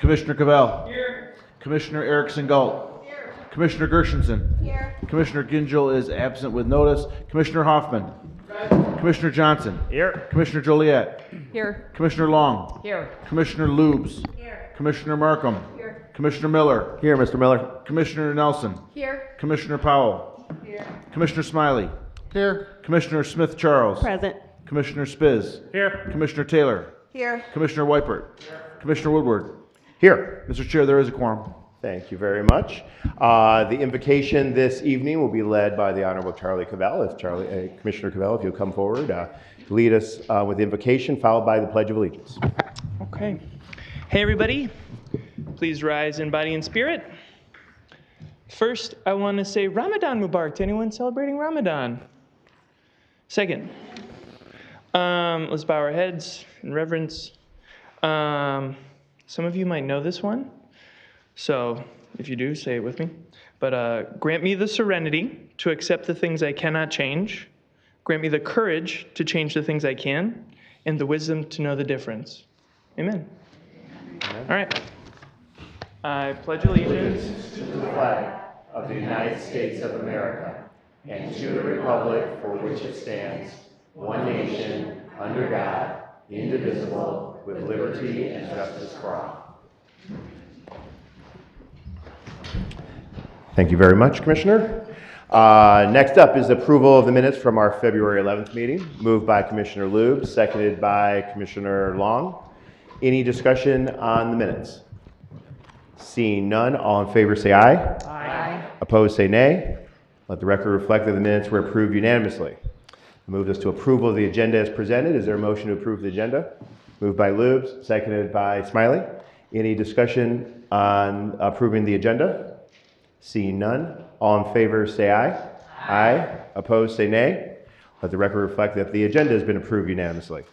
Commissioner Cavell. Here. Commissioner Erickson Galt. Here. Commissioner Gershenson. Here. Commissioner Gingell is absent with notice. Commissioner Hoffman. Present. Commissioner Johnson. Here. Commissioner Joliet. Here. Commissioner Long. Here. Commissioner Lubes. Here. Commissioner Markham. Here. Commissioner Miller. Here, Mr. Miller. Commissioner Nelson. Here. Commissioner Powell. Here. Commissioner Smiley. Here. Commissioner Smith Charles. Present. Commissioner Spiz. Here. Commissioner Taylor. Here. Commissioner Weipert. Here. Commissioner Woodward. Here. Mr. Chair, there is a quorum. Thank you very much. The invocation this evening will be led by the Honorable Charlie Cavell. If Commissioner Cavell, if you'll come forward, lead us with the invocation, followed by the Pledge of Allegiance. Okay. Hey, everybody. Please rise in body and spirit. First, I want to say Ramadan Mubarak to anyone celebrating Ramadan. Second, let's bow our heads in reverence. Some of you might know this one, so if you do, say it with me. But grant me the serenity to accept the things I cannot change. Grant me the courage to change the things I can, and the wisdom to know the difference. Amen. Amen. All right. I pledge allegiance to the flag of the United States of America and to the republic for which it stands, one nation, under God, indivisible, with liberty and justice for all. Thank you very much, Commissioner. Next up is approval of the minutes from our February 11th meeting, moved by Commissioner Lube, seconded by Commissioner Long. Any discussion on the minutes? Seeing none, all in favor say aye. Aye. Opposed say nay. Let the record reflect that the minutes were approved unanimously. Move us to approval of the agenda as presented. Is there a motion to approve the agenda? Moved by Lubes, seconded by Smiley. Any discussion on approving the agenda? Seeing none, all in favor say aye. Aye. Aye. Opposed say nay. Let the record reflect that the agenda has been approved unanimously.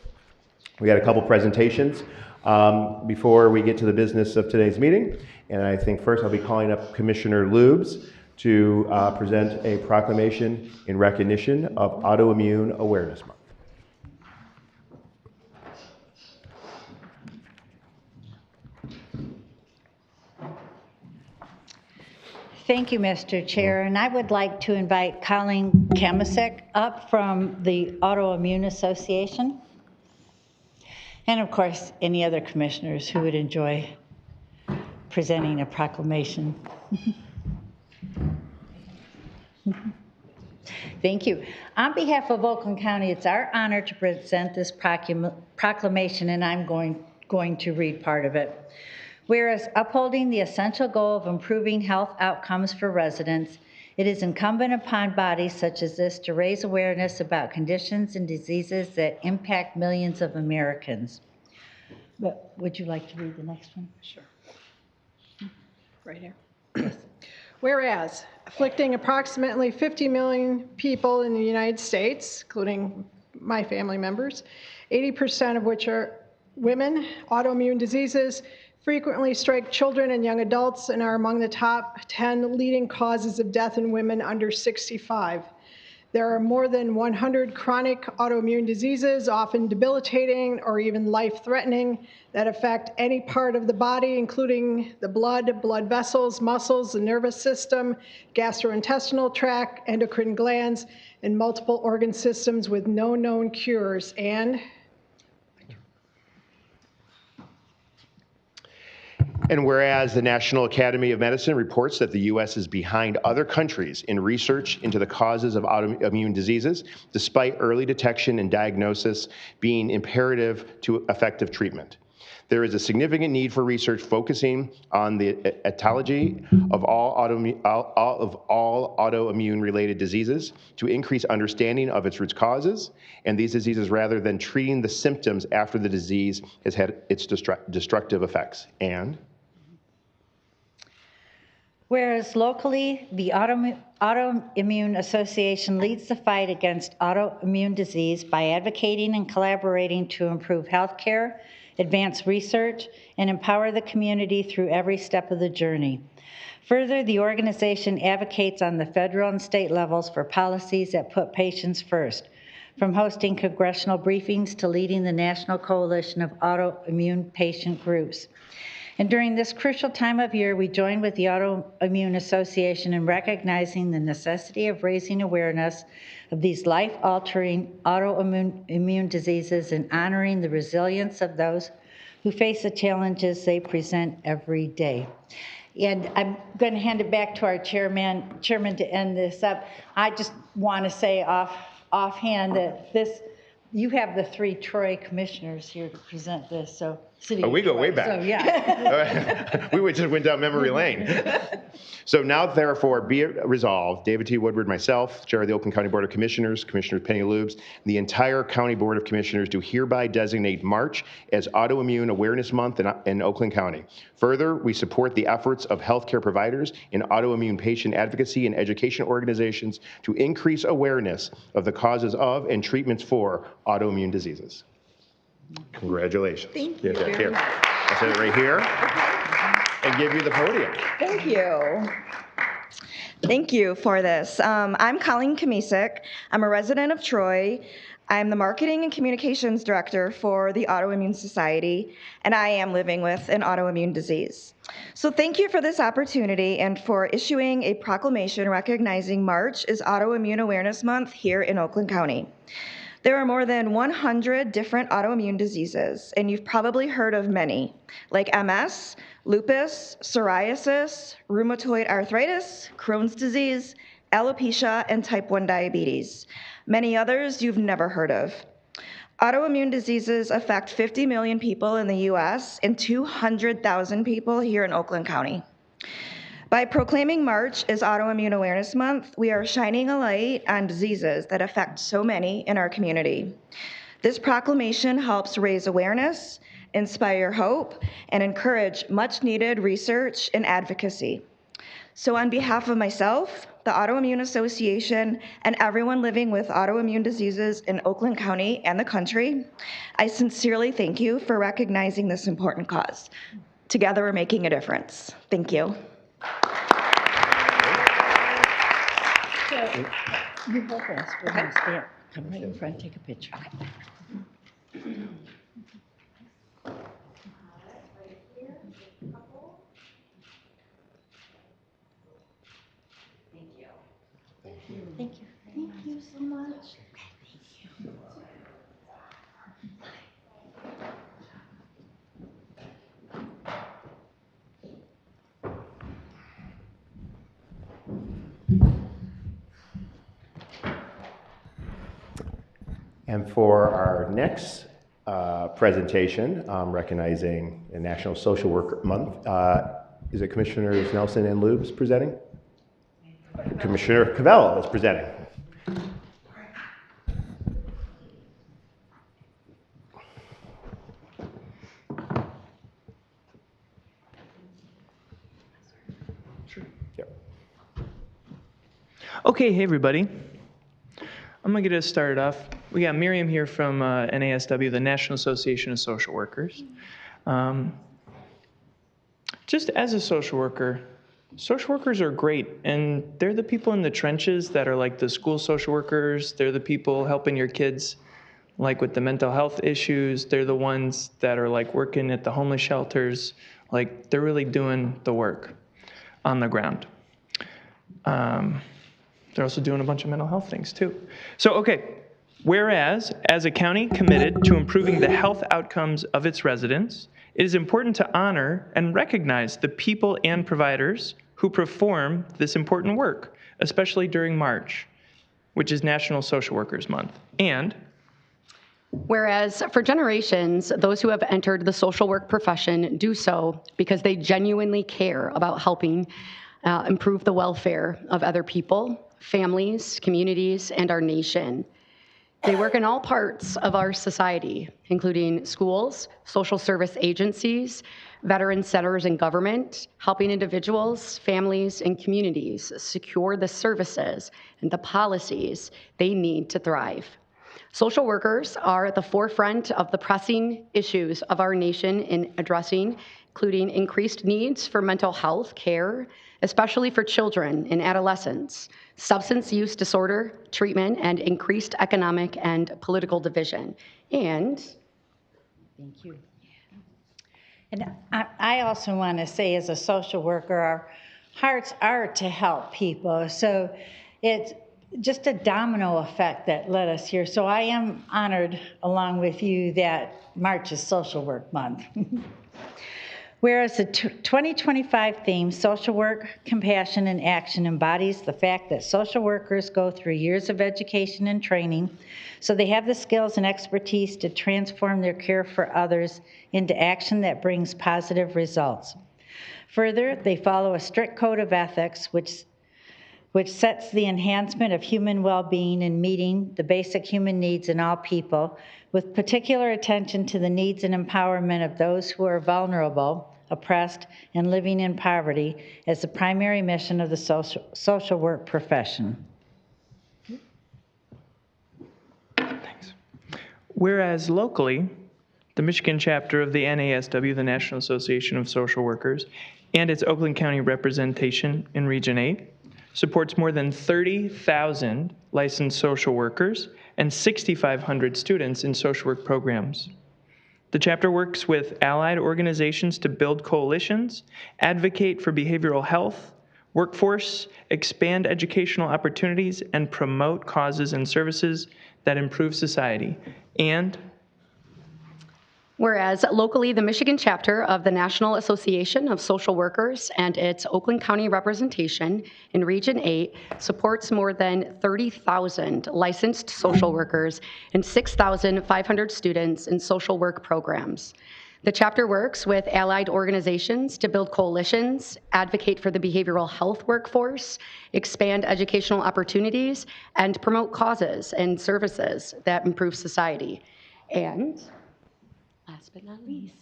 We had a couple presentations before we get to the business of today's meeting. And I think first I'll be calling up Commissioner Lubes to present a proclamation in recognition of Autoimmune Awareness Month. Thank you, Mr. Chair. And I would like to invite Colleen Kamasek up from the Autoimmune Association. And of course, any other commissioners who would enjoy presenting a proclamation. Thank you. On behalf of Oakland County, it's our honor to present this proclamation, and I'm going to read part of it. Whereas upholding the essential goal of improving health outcomes for residents, it is incumbent upon bodies such as this to raise awareness about conditions and diseases that impact millions of Americans. But would you like to read the next one? Sure. Right here. Yes. Whereas afflicting approximately 50 million people in the United States, including my family members, 80% of which are women, autoimmune diseases frequently strike children and young adults and are among the top 10 leading causes of death in women under 65. There are more than 100 chronic autoimmune diseases, often debilitating or even life-threatening, that affect any part of the body, including the blood vessels, muscles, the nervous system, gastrointestinal tract, endocrine glands, and multiple organ systems with no known cures. And whereas the National Academy of Medicine reports that the U.S. is behind other countries in research into the causes of autoimmune diseases, despite early detection and diagnosis being imperative to effective treatment. There is a significant need for research focusing on the etiology of all autoimmune-related diseases to increase understanding of its root causes and these diseases rather than treating the symptoms after the disease has had its destructive effects. And whereas locally, the Autoimmune Association leads the fight against autoimmune disease by advocating and collaborating to improve healthcare, advance research, and empower the community through every step of the journey. Further, the organization advocates on the federal and state levels for policies that put patients first, from hosting congressional briefings to leading the National Coalition of Autoimmune Patient Groups. And during this crucial time of year, we join with the Autoimmune Association in recognizing the necessity of raising awareness of these life-altering autoimmune diseases and honoring the resilience of those who face the challenges they present every day. And I'm going to hand it back to our chairman to end this up. I just want to say offhand that you have the 3 Troy commissioners here to present this, so. We go way back. So, yeah. We just went down memory lane. So now, therefore, be it resolved, David T. Woodward, myself, Chair of the Oakland County Board of Commissioners, Commissioner Penny Lubes, the entire County Board of Commissioners do hereby designate March as Autoimmune Awareness Month in Oakland County. Further, we support the efforts of healthcare providers and autoimmune patient advocacy and education organizations to increase awareness of the causes of and treatments for autoimmune diseases. Congratulations. Thank you. Here. I'll set it right here and give you the podium. Thank you. Thank you for this. I'm Colleen Kamisik. I'm a resident of Troy. I'm the Marketing and Communications Director for the Autoimmune Society, and I am living with an autoimmune disease. So thank you for this opportunity and for issuing a proclamation recognizing March is Autoimmune Awareness Month here in Oakland County. There are more than 100 different autoimmune diseases, and you've probably heard of many, like MS, lupus, psoriasis, rheumatoid arthritis, Crohn's disease, alopecia, and type 1 diabetes. Many others you've never heard of. Autoimmune diseases affect 50 million people in the US and 200,000 people here in Oakland County. By proclaiming March as Autoimmune Awareness Month, we are shining a light on diseases that affect so many in our community. This proclamation helps raise awareness, inspire hope, and encourage much-needed research and advocacy. So on behalf of myself, the Autoimmune Association, and everyone living with autoimmune diseases in Oakland County and the country, I sincerely thank you for recognizing this important cause. Together, we're making a difference. Thank you. So, you both asked for this. Yeah, come right in front, take a picture. Thank you. Thank you so much. Thank you. And for our next presentation, recognizing the National Social Worker Month, is it Commissioners Nelson and Lubes presenting? Commissioner Cavell is presenting. Yep. Okay, hey everybody. I'm gonna get us started off. We got Miriam here from NASW, the National Association of Social Workers. Just as a social workers are great, and they're the people in the trenches that are like the school social workers. They're the people helping your kids, like with the mental health issues. They're the ones that are like working at the homeless shelters. Like they're really doing the work on the ground. They're also doing a bunch of mental health things too. So, okay, whereas as a county committed to improving the health outcomes of its residents, it is important to honor and recognize the people and providers who perform this important work, especially during March, which is National Social Workers Month. And whereas for generations, those who have entered the social work profession do so because they genuinely care about helping improve the welfare of other people, families, communities, and our nation. They work in all parts of our society, including schools, social service agencies, veteran centers and government, helping individuals, families, and communities secure the services and the policies they need to thrive. Social workers are at the forefront of the pressing issues of our nation in addressing, including increased needs for mental health care, especially for children and adolescents, substance use disorder treatment, and increased economic and political division. And, Thank you. And I also want to say, as a social worker, our hearts are to help people. So it's just a domino effect that led us here. So I am honored, along with you, that March is Social Work Month. Whereas the 2025 theme, Social Work, Compassion, and Action, embodies the fact that social workers go through years of education and training, so they have the skills and expertise to transform their care for others into action that brings positive results. Further, they follow a strict code of ethics, which sets the enhancement of human well-being and meeting the basic human needs in all people, with particular attention to the needs and empowerment of those who are vulnerable, oppressed, and living in poverty as the primary mission of the social work profession. Thanks. Whereas locally, the Michigan chapter of the NASW, the National Association of Social Workers, and its Oakland County representation in Region 8 supports more than 30,000 licensed social workers and 6,500 students in social work programs. The chapter works with allied organizations to build coalitions, advocate for behavioral health, workforce, expand educational opportunities, and promote causes and services that improve society. And whereas locally, the Michigan chapter of the National Association of Social Workers and its Oakland County representation in Region 8 supports more than 30,000 licensed social workers and 6,500 students in social work programs. The chapter works with allied organizations to build coalitions, advocate for the behavioral health workforce, expand educational opportunities, and promote causes and services that improve society. And last but not least,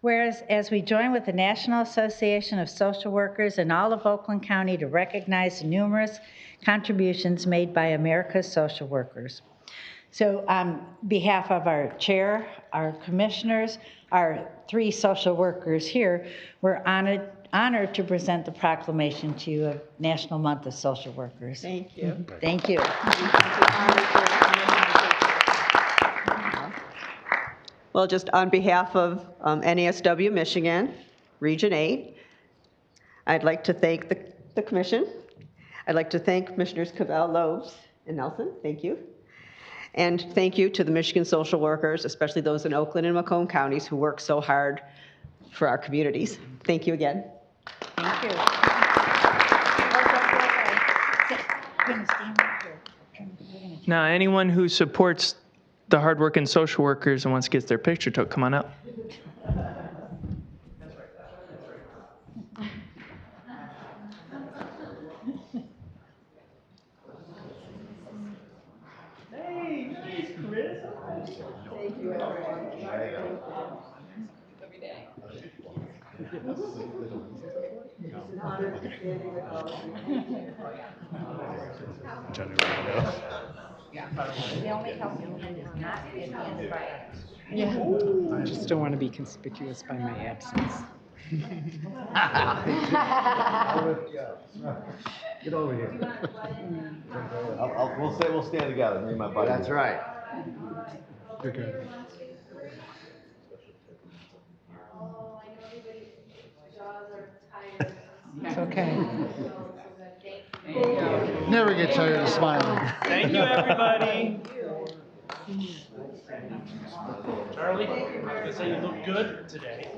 Whereas, as we join with the National Association of Social Workers and all of Oakland County to recognize the numerous contributions made by America's social workers. So on behalf of our chair, our commissioners, our 3 social workers here, we're honored to present the proclamation to you of National Month of Social Workers. Thank you. Thank you. Well, just on behalf of NASW Michigan, Region 8, I'd like to thank the commission. I'd like to thank Commissioners Cavell, Lobes, and Nelson. Thank you. And thank you to the Michigan social workers, especially those in Oakland and Macomb counties who work so hard for our communities. Thank you again. Thank you. now anyone who supports the hardworking social workers and wants to get their picture took, come on up. I just don't want to be conspicuous by my absence. Get over here. We'll stand together, me and my buddy. That's right. You're good. It's okay. Never get tired of smiling. Thank you, everybody. Charlie, I was gonna say you look good today.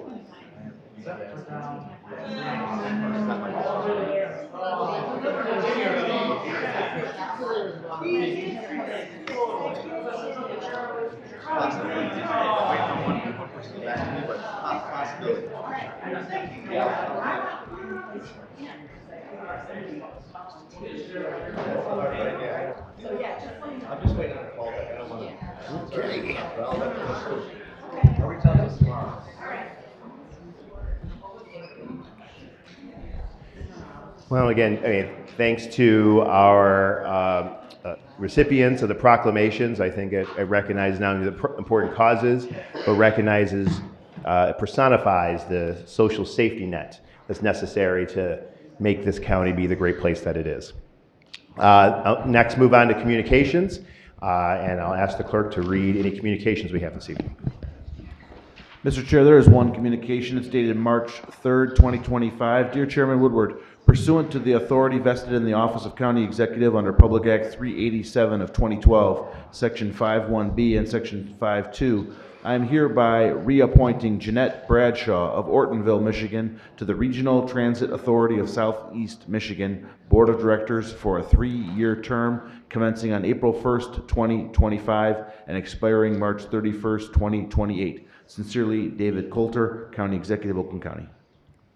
I'm just waiting on a call back. I don't want to. Okay. Well, again, thanks to our recipients of the proclamations. I think it recognizes not only the important causes, but recognizes, it personifies the social safety net that's necessary to make this county be the great place that it is. I'll next move on to communications, and I'll ask the clerk to read any communications we have this evening. Mr. Chair, there is one communication. It's dated March 3rd, 2025. Dear Chairman Woodward, pursuant to the authority vested in the Office of County Executive under Public Act 387 of 2012, Section 5.1b and Section 5.2, I am hereby reappointing Jeanette Bradshaw of Ortonville, Michigan, to the Regional Transit Authority of Southeast Michigan Board of Directors for a 3-year term commencing on April 1st, 2025 and expiring March 31st, 2028. Sincerely, David Coulter, County Executive, Oakland County.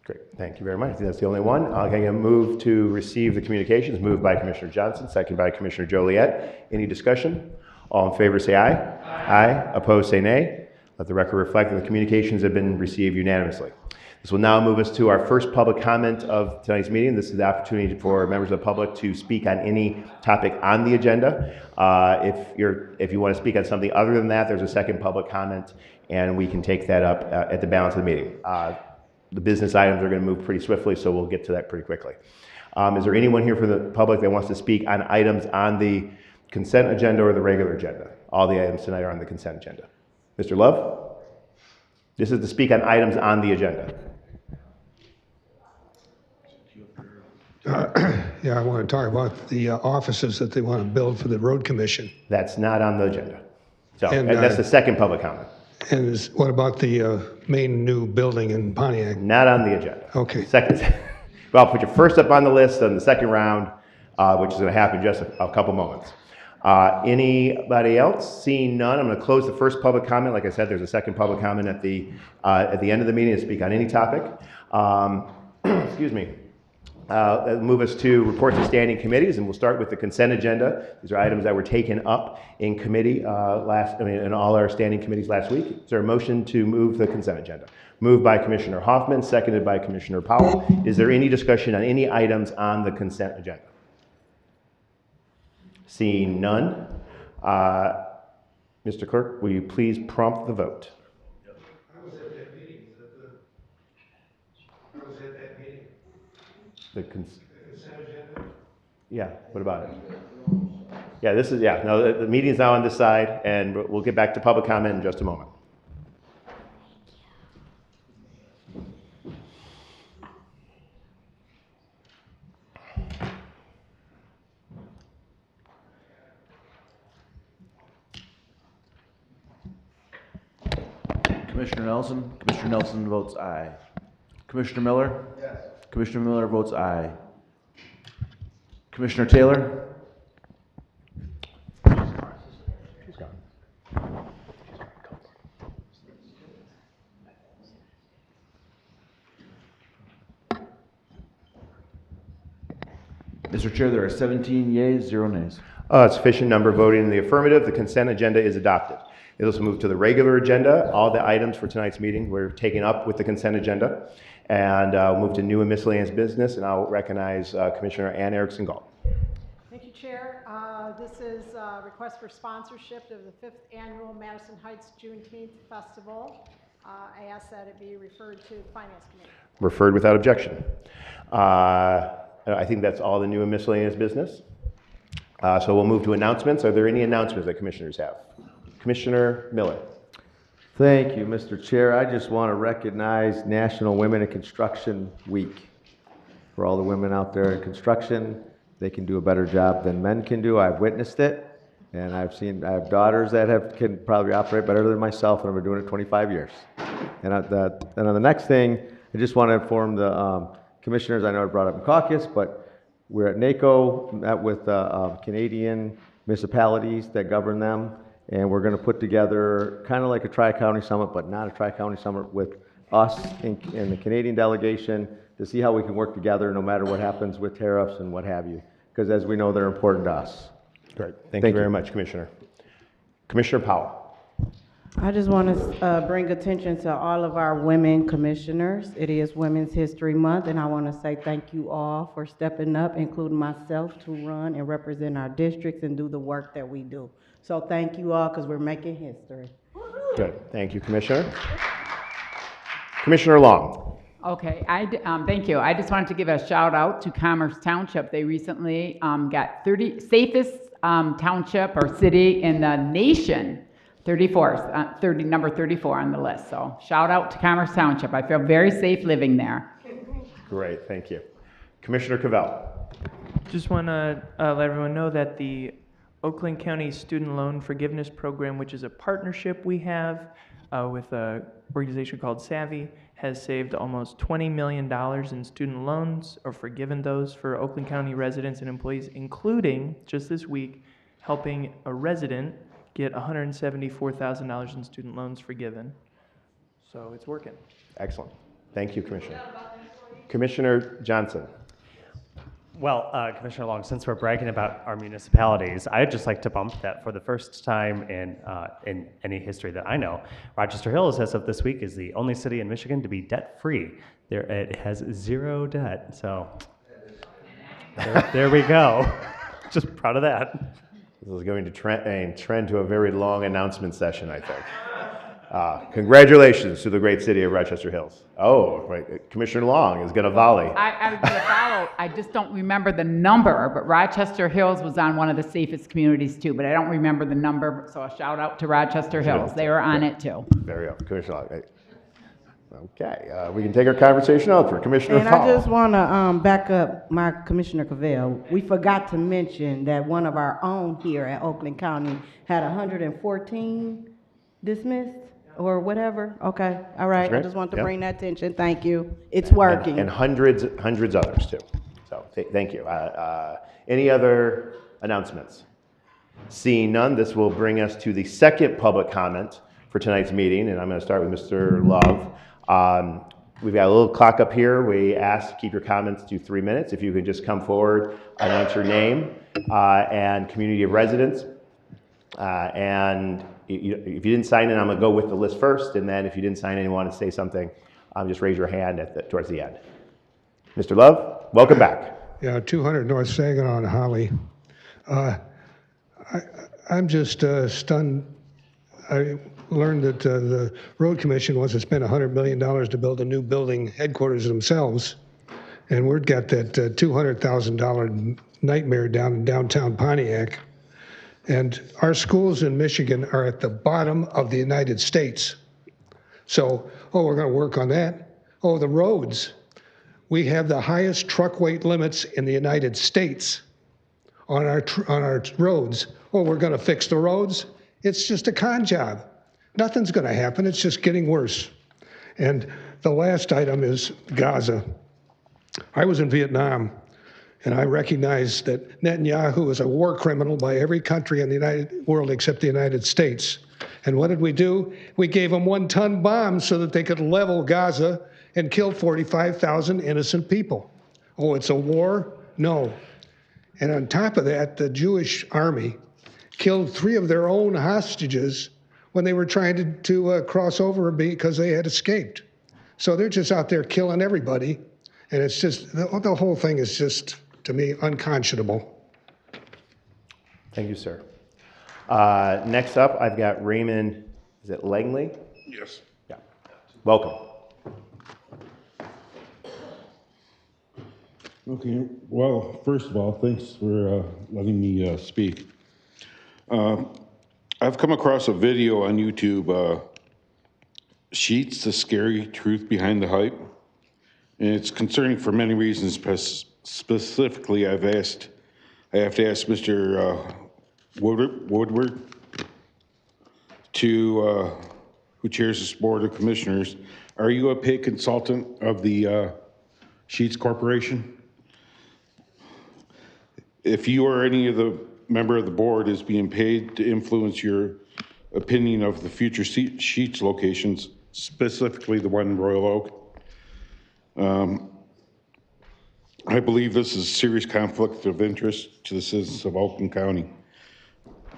Great, thank you very much. I think that's the only one. I'm going to move to receive the communications, moved by Commissioner Johnson, second by Commissioner Joliet. Any discussion? All in favor say aye. Aye. Opposed say nay. Let the record reflect that the communications have been received unanimously. This will now move us to our first public comment of tonight's meeting. This is the opportunity for members of the public to speak on any topic on the agenda. If you want to speak on something other than that, there's a second public comment, and we can take that up at the balance of the meeting. The business items are going to move pretty swiftly, so we'll get to that pretty quickly. Is there anyone here from the public that wants to speak on items on the consent agenda or the regular agenda? All the items tonight are on the consent agenda. Mr. Love? This is to speak on items on the agenda. Yeah, I want to talk about the offices that they want to build for the road commission. That's not on the agenda. So And, and that's the second public comment. And what about the main new building in Pontiac? Not on the agenda. Okay. Second. Well, I'll put you first up on the list on the second round, which is going to happen in just a couple moments. Anybody else? Seeing none, I'm going to close the first public comment. Like I said, there's a second public comment at the end of the meeting to speak on any topic. Excuse me. Move us to reports of standing committees, and we'll start with the consent agenda. These are items that were taken up in committee in all our standing committees last week. Is there a motion to move the consent agenda? Moved by Commissioner Hoffman, seconded by Commissioner Powell. Is there any discussion on any items on the consent agenda? Seeing none, Mr. Clerk, will you please prompt the vote? I was at that meeting. The consent agenda? Yeah, what about it? Yeah, no, the meeting is now on this side, and we'll get back to public comment in just a moment. Commissioner Nelson votes aye. Commissioner Miller? Yes. Commissioner Miller votes aye. Commissioner Taylor? She's gone. Mr. Chair, there are 17 yeas, 0 nays. Sufficient number voting in the affirmative. The consent agenda is adopted. It'll also move to the regular agenda. All the items for tonight's meeting were taken up with the consent agenda. And we'll move to new and miscellaneous business, and I'll recognize Commissioner Ann Erickson-Galt. Thank you, Chair. This is a request for sponsorship of the 5th Annual Madison Heights Juneteenth Festival. I ask that it be referred to the Finance Committee. Referred without objection. I think that's all the new and miscellaneous business. So we'll move to announcements. Are there any announcements that commissioners have? Commissioner Miller. Thank you, Mr. Chair. I just want to recognize National Women in Construction Week. For all the women out there in construction, they can do a better job than men can do. I've witnessed it, and I have daughters that can probably operate better than myself, and I've been doing it 25 years. And on the next thing, I just want to inform the commissioners, I know I brought up in caucus, but we're at NACO, met with Canadian municipalities that govern them, and we're going to put together kind of like a Tri-County Summit, but not a Tri-County Summit, with us and the Canadian delegation to see how we can work together no matter what happens with tariffs and what have you, because as we know, they're important to us. Great. Thank you very much, Commissioner. Commissioner Powell. I just want to bring attention to all of our women commissioners. It is Women's History Month, and I want to say thank you all for stepping up, including myself, to run and represent our districts and do the work that we do. So thank you all, because we're making history. Good. Thank you, Commissioner. Commissioner Long. Okay, thank you. I just wanted to give a shout out to Commerce Township. They recently got safest township or city in the nation Number 34 on the list. So shout out to Commerce Township. I feel very safe living there. Great, thank you. Commissioner Cavell. Just want to let everyone know that the Oakland County Student Loan Forgiveness Program, which is a partnership we have with an organization called Savvy, has saved almost $20 million in student loans, or forgiven those for Oakland County residents and employees, including, just this week, helping a resident get $174,000 in student loans forgiven. So it's working. Excellent. Thank you, Commissioner. Commissioner Johnson. Well, Commissioner Long, since we're bragging about our municipalities, I'd just like to bump that for the first time in any history that I know, Rochester Hills, as of this week, is the only city in Michigan to be debt-free. It has zero debt, so there we go. Just proud of that. This is going to trend to a very long announcement session, I think. Congratulations to the great city of Rochester Hills. Oh, right. Commissioner Long is going to volley. I was going to follow. I just don't remember the number, but Rochester Hills was on one of the safest communities too, but I don't remember the number. So a shout out to Rochester Hills. They were on it too. Very well. Commissioner Long. Okay, we can take our conversation elsewhere. Commissioner And Hall. I just want to back up my Commissioner Cavell. We forgot to mention that one of our own here at Oakland County had 114 dismissed or whatever. Okay, all right. I just want to bring that attention. Thank you. It's working. And hundreds others too. So thank you. Any other announcements? Seeing none, this will bring us to the second public comment for tonight's meeting, and I'm going to start with Mr. Love. We've got a little clock up here. We ask to keep your comments to 3 minutes. If you could just come forward, announce your name and community of residence. And if you didn't sign in, I'm going to go with the list first, and then if you didn't sign in and want to say something, just raise your hand towards the end. Mr. Love, welcome back. Yeah, 200 North Saginaw and Holly. I'm just stunned. I learned that the road commission wants to spend $100 million to build a new building headquarters themselves, and we've got that $200,000 nightmare down in downtown Pontiac. And our schools in Michigan are at the bottom of the United States. So, we're going to work on that. The roads. We have the highest truck weight limits in the United States on our roads. We're going to fix the roads. It's just a con job. Nothing's going to happen. It's just getting worse. And the last item is Gaza. I was in Vietnam, and I recognize that Netanyahu is a war criminal by every country in the world except the United States. And what did we do? We gave them 1-ton bombs so that they could level Gaza and kill 45,000 innocent people. It's a war? No. And on top of that, the Jewish army killed 3 of their own hostages when they were trying to cross over because they had escaped. So they're just out there killing everybody. And it's just, the whole thing is just, to me, unconscionable. Thank you, sir. Next up, I've got Raymond, is it Langley? Yes. Yeah. Welcome. Okay, well, first of all, thanks for letting me speak. I've come across a video on YouTube, Sheets, the Scary Truth Behind the Hype. And it's concerning for many reasons. Specifically, I have to ask Mr. Woodward, who chairs this board of commissioners, are you a paid consultant of the Sheets Corporation? If you or any of the member of the board is being paid to influence your opinion of the future Sheets locations, specifically the one in Royal Oak, I believe this is a serious conflict of interest to the citizens of Oakland County.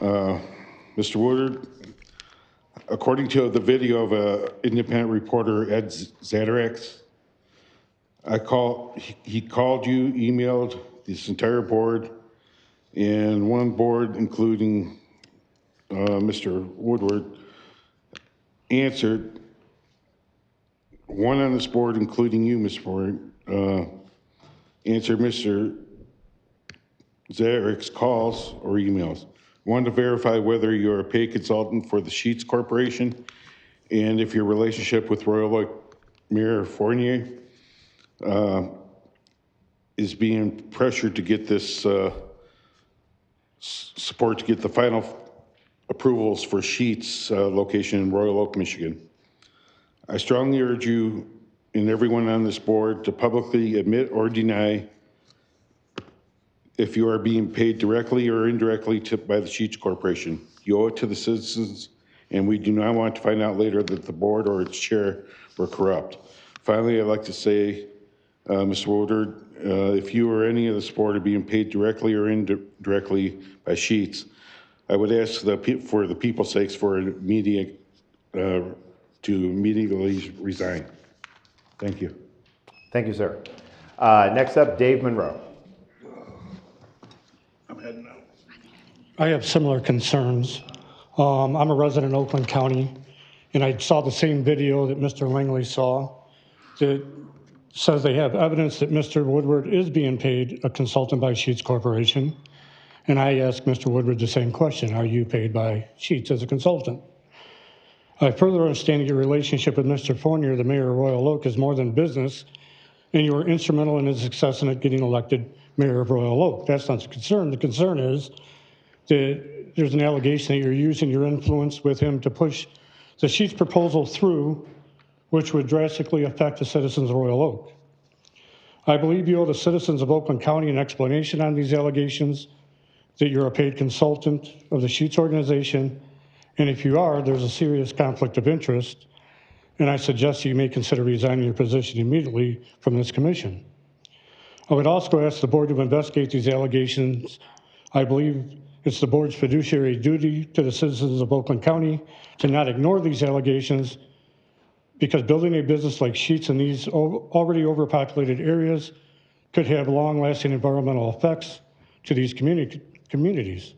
Mr. Woodard, according to the video of independent reporter Ed Zadarax, he called you, emailed this entire board, and one board, including Mr. Woodward, answered. One on this board, including you, Mr. Board, answered Mr. Zarek's calls or emails. Want to verify whether you're a paid consultant for the Sheets Corporation and if your relationship with Royal Oak Mayor Fournier is being pressured to get this support to get the final approvals for Sheets location in Royal Oak, Michigan. I strongly urge you and everyone on this board to publicly admit or deny if you are being paid directly or indirectly by the Sheets Corporation. You owe it to the citizens, and we do not want to find out later that the board or its chair were corrupt. Finally, I'd like to say, Mr. Woodard, if you or any of this board are being paid directly or indirectly by Sheets, I would ask for the people's sakes for immediate, to immediately resign. Thank you. Thank you, sir. Next up, Dave Monroe. I'm heading out. I have similar concerns. I'm a resident of Oakland County, and I saw the same video that Mr. Langley saw that says they have evidence that Mr. Woodward is being paid a consultant by Sheets Corporation. And I asked Mr. Woodward the same question: are you paid by Sheets as a consultant? I further understand your relationship with Mr. Fournier, the mayor of Royal Oak, is more than business, and you were instrumental in his success in getting elected mayor of Royal Oak. That's not the concern. The concern is that there's an allegation that you're using your influence with him to push the Sheets proposal through, which would drastically affect the citizens of Royal Oak. I believe you owe the citizens of Oakland County an explanation on these allegations, that you're a paid consultant of the Sheets organization, and if you are, there's a serious conflict of interest, and I suggest you may consider resigning your position immediately from this commission. I would also ask the board to investigate these allegations. I believe it's the board's fiduciary duty to the citizens of Oakland County to not ignore these allegations, because building a business like Sheets in these already overpopulated areas could have long-lasting environmental effects to these communities.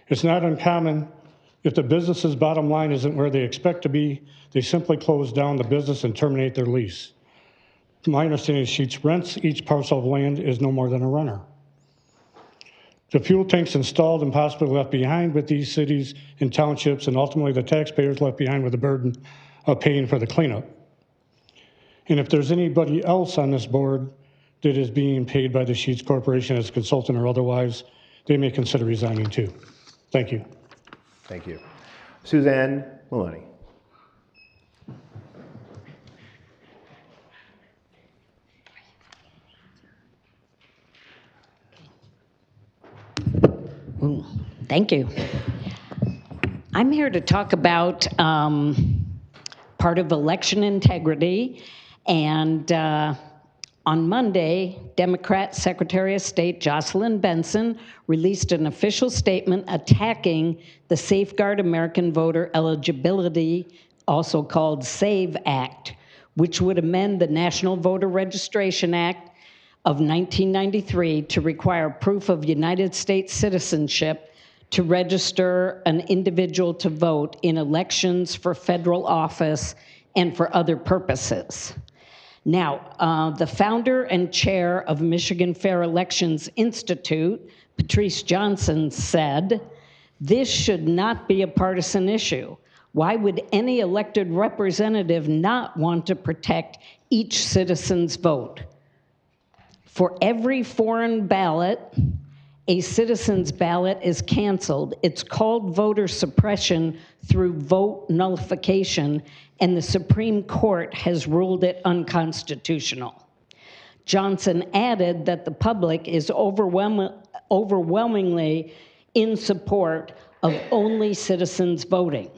It's not uncommon if the business's bottom line isn't where they expect to be, they simply close down the business and terminate their lease. My understanding is Sheets rents each parcel of land is no more than a renter. The fuel tanks installed and possibly left behind with these cities and townships, and ultimately the taxpayers left behind with the burden of paying for the cleanup. And if there's anybody else on this board that is being paid by the Sheets Corporation as a consultant or otherwise, they may consider resigning too. Thank you. Thank you. Suzanne Maloney. Ooh, thank you. I'm here to talk about part of election integrity. And on Monday, Democrat Secretary of State Jocelyn Benson released an official statement attacking the Safeguard American Voter Eligibility, also called SAVE Act, which would amend the National Voter Registration Act of 1993 to require proof of United States citizenship to register an individual to vote in elections for federal office and for other purposes. Now, the founder and chair of Michigan Fair Elections Institute, Patrice Johnson, said, "This should not be a partisan issue. Why would any elected representative not want to protect each citizen's vote? For every foreign ballot, a citizen's ballot is canceled. It's called voter suppression through vote nullification, and the Supreme Court has ruled it unconstitutional." Johnson added that the public is overwhelmingly in support of only citizens voting.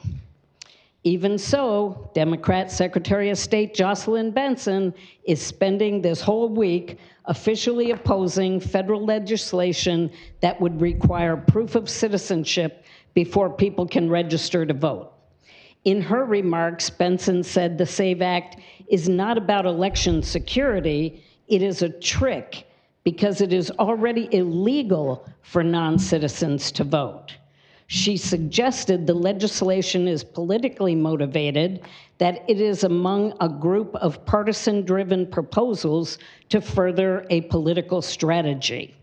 Even so, Democrat Secretary of State Jocelyn Benson is spending this whole week officially opposing federal legislation that would require proof of citizenship before people can register to vote. In her remarks, Benson said the SAVE Act is not about election security, it is a trick because it is already illegal for non-citizens to vote. She suggested the legislation is politically motivated, that it is among a group of partisan-driven proposals to further a political strategy.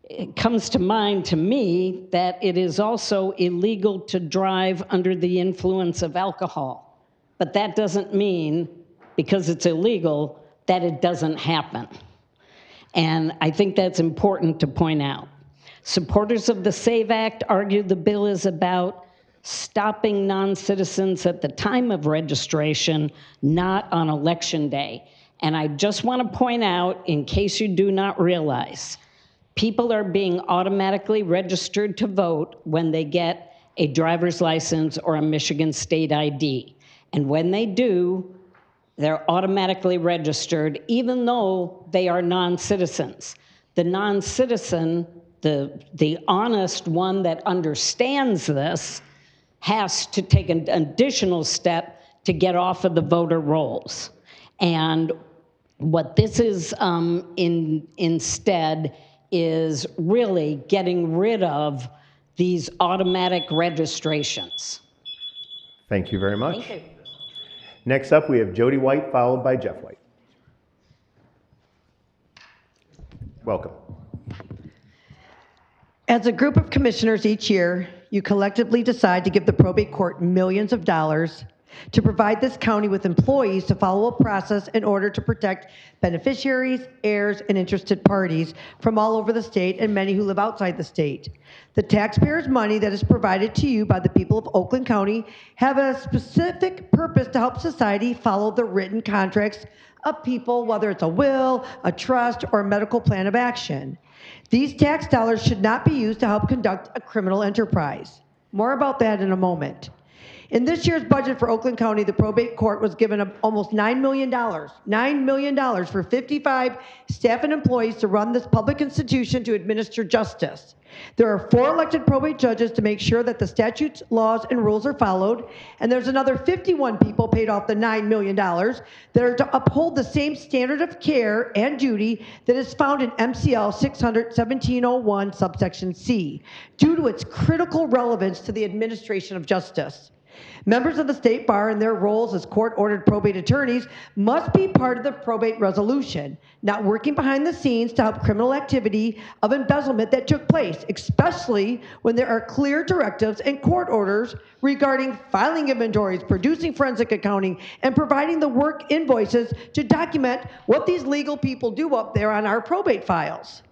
it comes to mind to me that it is also illegal to drive under the influence of alcohol. But that doesn't mean, because it's illegal, that it doesn't happen. And I think that's important to point out. Supporters of the SAVE Act argue the bill is about stopping non-citizens at the time of registration, not on election day. And I just want to point out, in case you do not realize, people are being automatically registered to vote when they get a driver's license or a Michigan state ID. And when they do, they're automatically registered, even though they are non-citizens. The non-citizen, the honest one that understands this, has to take an additional step to get off of the voter rolls. And what this is instead is really getting rid of these automatic registrations. Thank you very much. Thank you. Next up, we have Jody White, followed by Jeff White. Welcome. As a group of commissioners each year, you collectively decide to give the probate court millions of dollars to provide this county with employees to follow a process in order to protect beneficiaries, heirs, and interested parties from all over the state and many who live outside the state. The taxpayers' money that is provided to you by the people of Oakland County have a specific purpose to help society follow the written contracts of people, whether it's a will, a trust, or a medical plan of action. These tax dollars should not be used to help conduct a criminal enterprise. More about that in a moment. In this year's budget for Oakland County, the probate court was given almost $9 million for 55 staff and employees to run this public institution to administer justice. There are 4 elected probate judges to make sure that the statutes, laws, and rules are followed, and there's another 51 people paid off the $9 million that are to uphold the same standard of care and duty that is found in MCL 600-1701 subsection C, due to its critical relevance to the administration of justice. Members of the State Bar in their roles as court-ordered probate attorneys must be part of the probate resolution, not working behind the scenes to help criminal activity of embezzlement that took place, especially when there are clear directives and court orders regarding filing inventories, producing forensic accounting, and providing the work invoices to document what these legal people do up there on our probate files.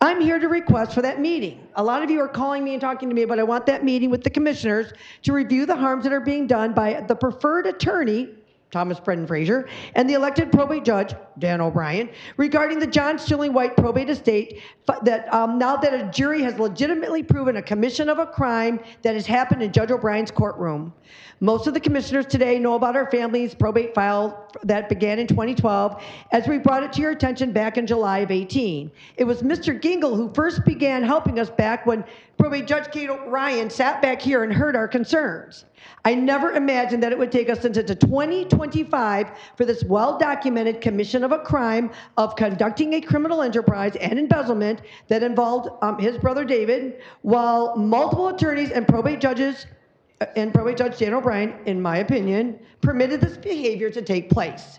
I'm here to request for that meeting. A lot of you are calling me and talking to me, but I want that meeting with the commissioners to review the harms that are being done by the preferred attorney, Thomas Brendan Frazier, and the elected probate judge, Dan O'Brien, regarding the John Stilling White probate estate, that now that a jury has legitimately proven a commission of a crime that has happened in Judge O'Brien's courtroom. Most of the commissioners today know about our family's probate file that began in 2012, as we brought it to your attention back in July of 18. It was Mr. Gingle who first began helping us back when probate Judge Kate Ryan sat back here and heard our concerns. I never imagined that it would take us into 2025 for this well-documented commission of a crime of conducting a criminal enterprise and embezzlement that involved his brother David, while multiple attorneys and probate judges and probate judge Dan O'Brien, in my opinion, permitted this behavior to take place.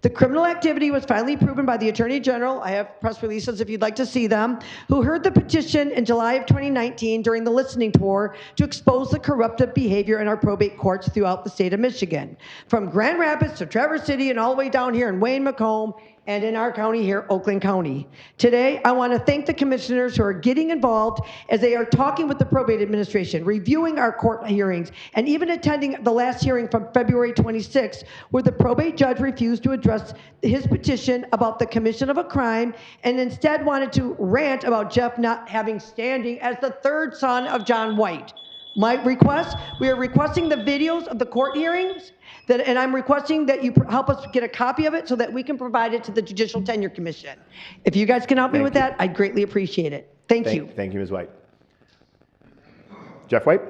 The criminal activity was finally proven by the Attorney General, I have press releases if you'd like to see them, who heard the petition in July of 2019 during the listening tour to expose the corruptive behavior in our probate courts throughout the state of Michigan, from Grand Rapids to Traverse City and all the way down here in Wayne Macomb and in our county here, Oakland County. Today, I want to thank the commissioners who are getting involved as they are talking with the probate administration, reviewing our court hearings, and even attending the last hearing from February 26th, where the probate judge refused to address his petition about the commission of a crime and instead wanted to rant about Jeff not having standing as the third son of John White. My request, we are requesting the videos of the court hearings, and I'm requesting that you help us get a copy of it so that we can provide it to the Judicial Tenure Commission. If you guys can help me with that, I'd greatly appreciate it. Thank you. Thank you, Ms. White. Jeff White?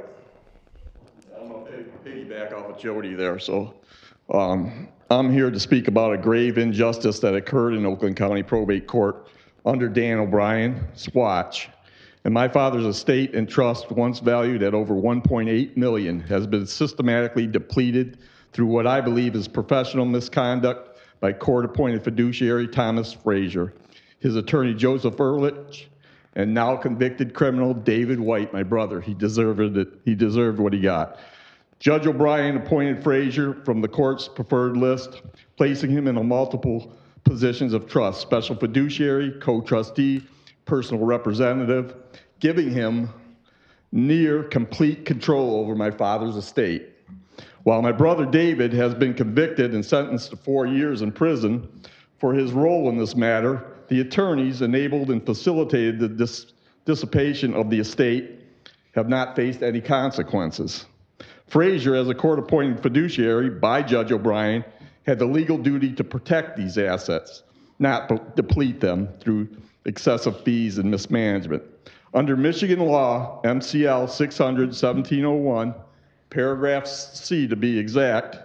I'm going to piggyback off of Jody there. So I'm here to speak about a grave injustice that occurred in Oakland County Probate Court under Dan O'Brien's watch. And my father's estate and trust, once valued at over $1.8 million, has been systematically depleted through what I believe is professional misconduct by court-appointed fiduciary Thomas Frazier, his attorney Joseph Ehrlich, and now convicted criminal David White, my brother. He deserved it. He deserved what he got. Judge O'Brien appointed Frazier from the court's preferred list, placing him in multiple positions of trust: special fiduciary, co-trustee, personal representative, giving him near complete control over my father's estate. While my brother David has been convicted and sentenced to 4 years in prison for his role in this matter, the attorneys enabled and facilitated the dissipation of the estate have not faced any consequences. Frazier, as a court-appointed fiduciary by Judge O'Brien, had the legal duty to protect these assets, not deplete them through excessive fees and mismanagement. Under Michigan law, MCL 600-1701, paragraph C to be exact,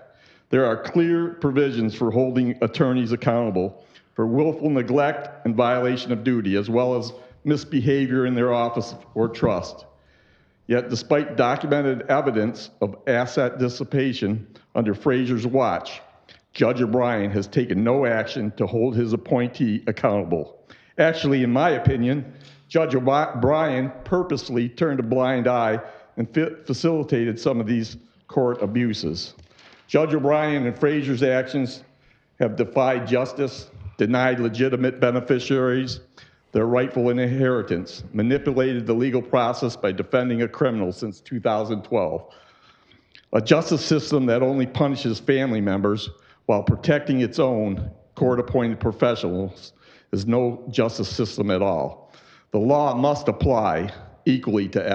there are clear provisions for holding attorneys accountable for willful neglect and violation of duty, as well as misbehavior in their office or trust. Yet, despite documented evidence of asset dissipation under Frazier's watch, Judge O'Brien has taken no action to hold his appointee accountable. Actually, in my opinion, Judge O'Brien purposely turned a blind eye and facilitated some of these court abuses. Judge O'Brien and Frazier's actions have defied justice, denied legitimate beneficiaries their rightful inheritance, manipulated the legal process by defending a criminal since 2012. A justice system that only punishes family members while protecting its own court-appointed professionals is no justice system at all. The law must apply equally to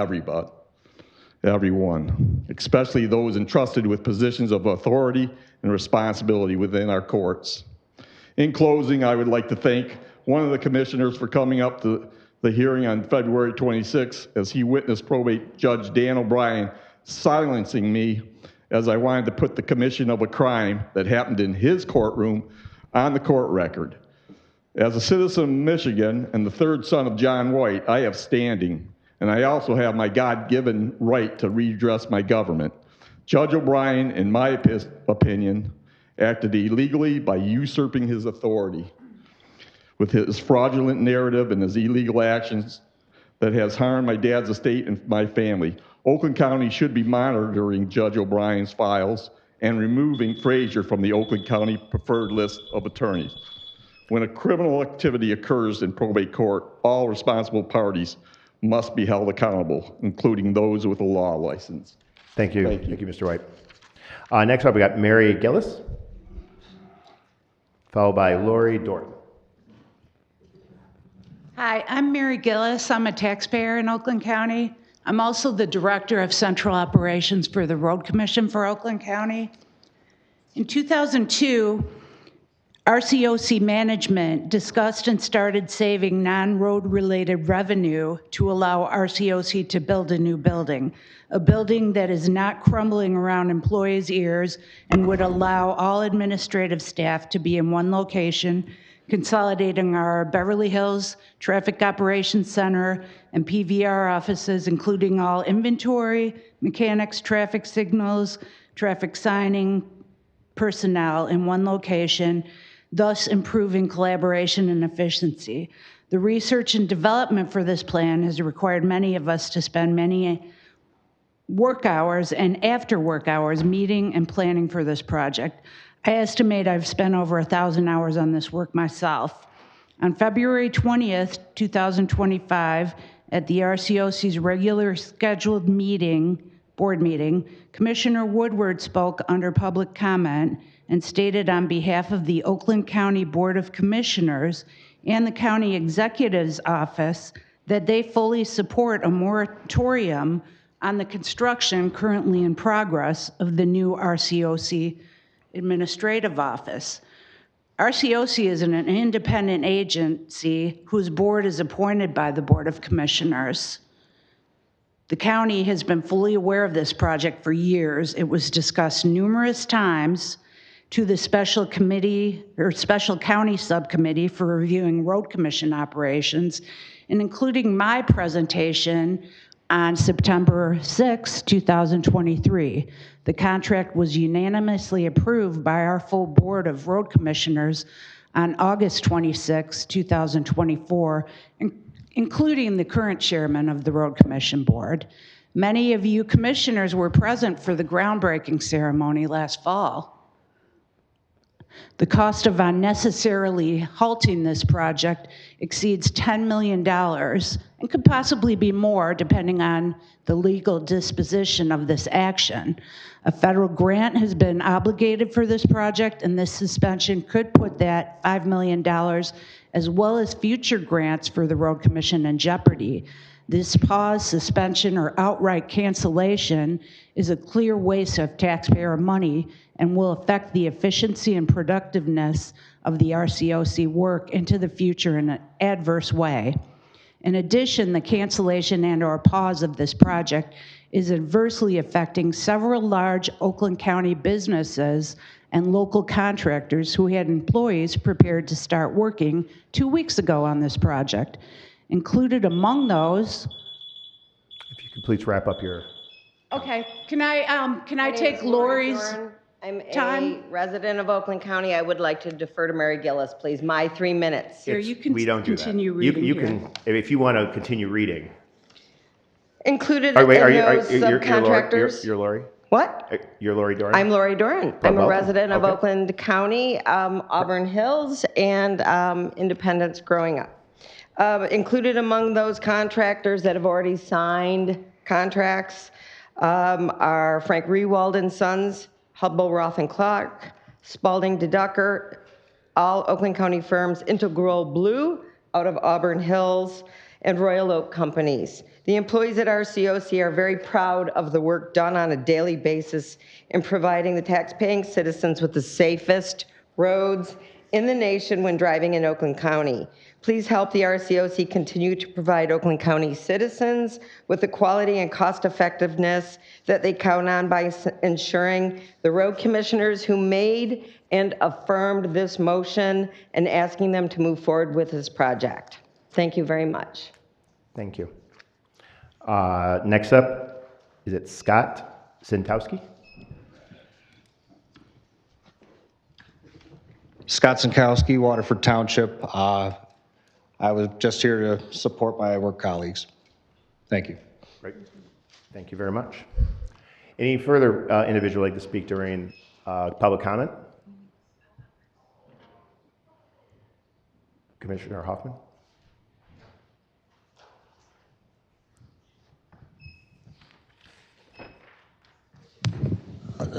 everyone, especially those entrusted with positions of authority and responsibility within our courts. In closing, I would like to thank one of the commissioners for coming up to the hearing on February 26th as he witnessed probate Judge Dan O'Brien silencing me as I wanted to put the commission of a crime that happened in his courtroom on the court record. As a citizen of Michigan and the third son of John White, I have standing, and I also have my God-given right to redress my government. Judge O'Brien, in my opinion, acted illegally by usurping his authority with his fraudulent narrative and his illegal actions that has harmed my dad's estate and my family. Oakland County should be monitoring Judge O'Brien's files and removing Frazier from the Oakland County preferred list of attorneys. When a criminal activity occurs in probate court, all responsible parties must be held accountable, including those with a law license. Thank you. Thank you, Mr. White. Next up, we got Mary Gillis, followed by Lori Dorton. Hi, I'm Mary Gillis. I'm a taxpayer in Oakland County. I'm also the Director of Central Operations for the Road Commission for Oakland County. In 2002, RCOC management discussed and started saving non-road related revenue to allow RCOC to build a new building, a building that is not crumbling around employees' ears and would allow all administrative staff to be in one location, consolidating our Beverly Hills Traffic Operations Center and PVR offices, including all inventory, mechanics, traffic signals, traffic signing, personnel in one location, thus improving collaboration and efficiency. The research and development for this plan has required many of us to spend many work hours and after work hours meeting and planning for this project. I estimate I've spent over 1,000 hours on this work myself. On February 20th, 2025, at the RCOC's regular scheduled board meeting, Commissioner Woodward spoke under public comment and stated on behalf of the Oakland County Board of Commissioners and the County Executive's Office that they fully support a moratorium on the construction currently in progress of the new RCOC Administrative Office. RCOC is an independent agency whose board is appointed by the Board of Commissioners. The county has been fully aware of this project for years. It was discussed numerous times to the special committee or special county subcommittee for reviewing road commission operations, and including my presentation on September 6, 2023. The contract was unanimously approved by our full board of road commissioners on August 26, 2024, including the current chairman of the Road Commission Board. Many of you commissioners were present for the groundbreaking ceremony last fall. The cost of unnecessarily halting this project exceeds $10 million and could possibly be more depending on the legal disposition of this action. A federal grant has been obligated for this project, and this suspension could put that $5 million as well as future grants for the Road Commission in jeopardy. This pause, suspension, or outright cancellation is a clear waste of taxpayer money and will affect the efficiency and productiveness of the RCOC work into the future in an adverse way. In addition, the cancellation and/or pause of this project is adversely affecting several large Oakland County businesses and local contractors who had employees prepared to start working 2 weeks ago on this project. Included among those. If you could please wrap up your. Okay, can I take Lori's I'm time? a resident of Oakland County. I would like to defer to Mary Gillis, please. My 3 minutes. Here, you can We don't do that. continue You reading you here. can, if you want to continue reading. Included Oh, wait, in are you, those subcontractors. You're Lori? What? You're Lori Doran? I'm Lori Doran. I'm a welcome. resident of Okay. Oakland County, Auburn Hills, and Independence growing up. Included among those contractors that have already signed contracts are Frank Rewald and Sons, Hubble, Roth and Clark, Spalding Deducker, all Oakland County firms, Integral Blue out of Auburn Hills, and Royal Oak Companies. The employees at RCOC are very proud of the work done on a daily basis in providing the tax-paying citizens with the safest roads in the nation when driving in Oakland County. Please help the RCOC continue to provide Oakland County citizens with the quality and cost effectiveness that they count on by ensuring the road commissioners who made and affirmed this motion and asking them to move forward with this project. Thank you very much. Thank you. Next up, is it Scott Sintowski? Scott Sinkowski, Waterford Township. I was just here to support my work colleagues. Thank you. Great. Thank you very much. Any further individual like to speak during public comment? Commissioner Hoffman?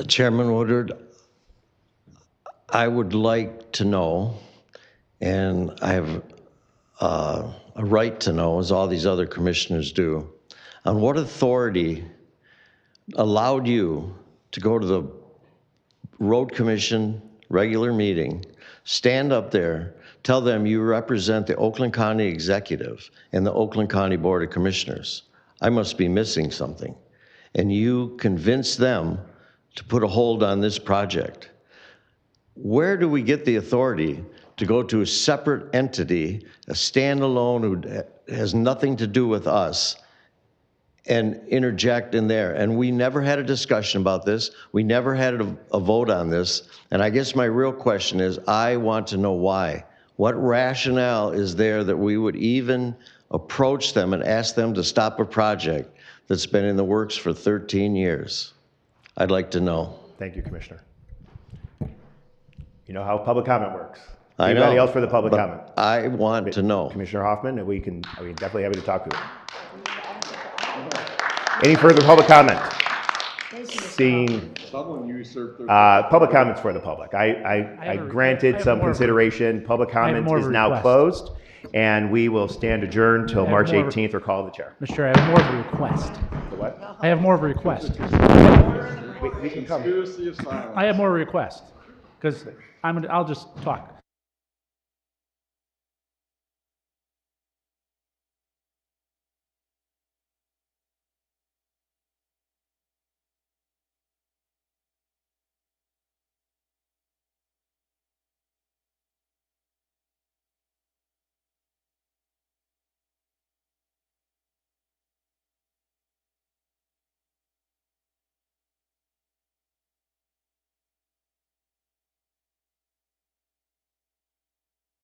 Chairman Woodard, I would like to know, and I have a right to know, as all these other commissioners do, on what authority allowed you to go to the Road Commission regular meeting, stand up there, tell them you represent the Oakland County Executive and the Oakland County Board of Commissioners. I must be missing something. And you convinced them to put a hold on this project. Where do we get the authority to go to a separate entity, a standalone who has nothing to do with us, and interject in there? And we never had a discussion about this. We never had a vote on this. And I guess my real question is, I want to know why. What rationale is there that we would even approach them and ask them to stop a project that's been in the works for 13 years? I'd like to know. Thank you, Commissioner. You know how public comment works. I know. Anybody else for the public but comment? I want to know. Commissioner Hoffman, and we definitely happy to talk to you. Any further public comment? Seeing public comments for the public. I granted some consideration. Public comment is now closed, and we will stand adjourned till March 18th or call the chair. Mr. Chair, I have more of a request. The what? I have more of a request. We can come. I have more of a request, because I'll just talk.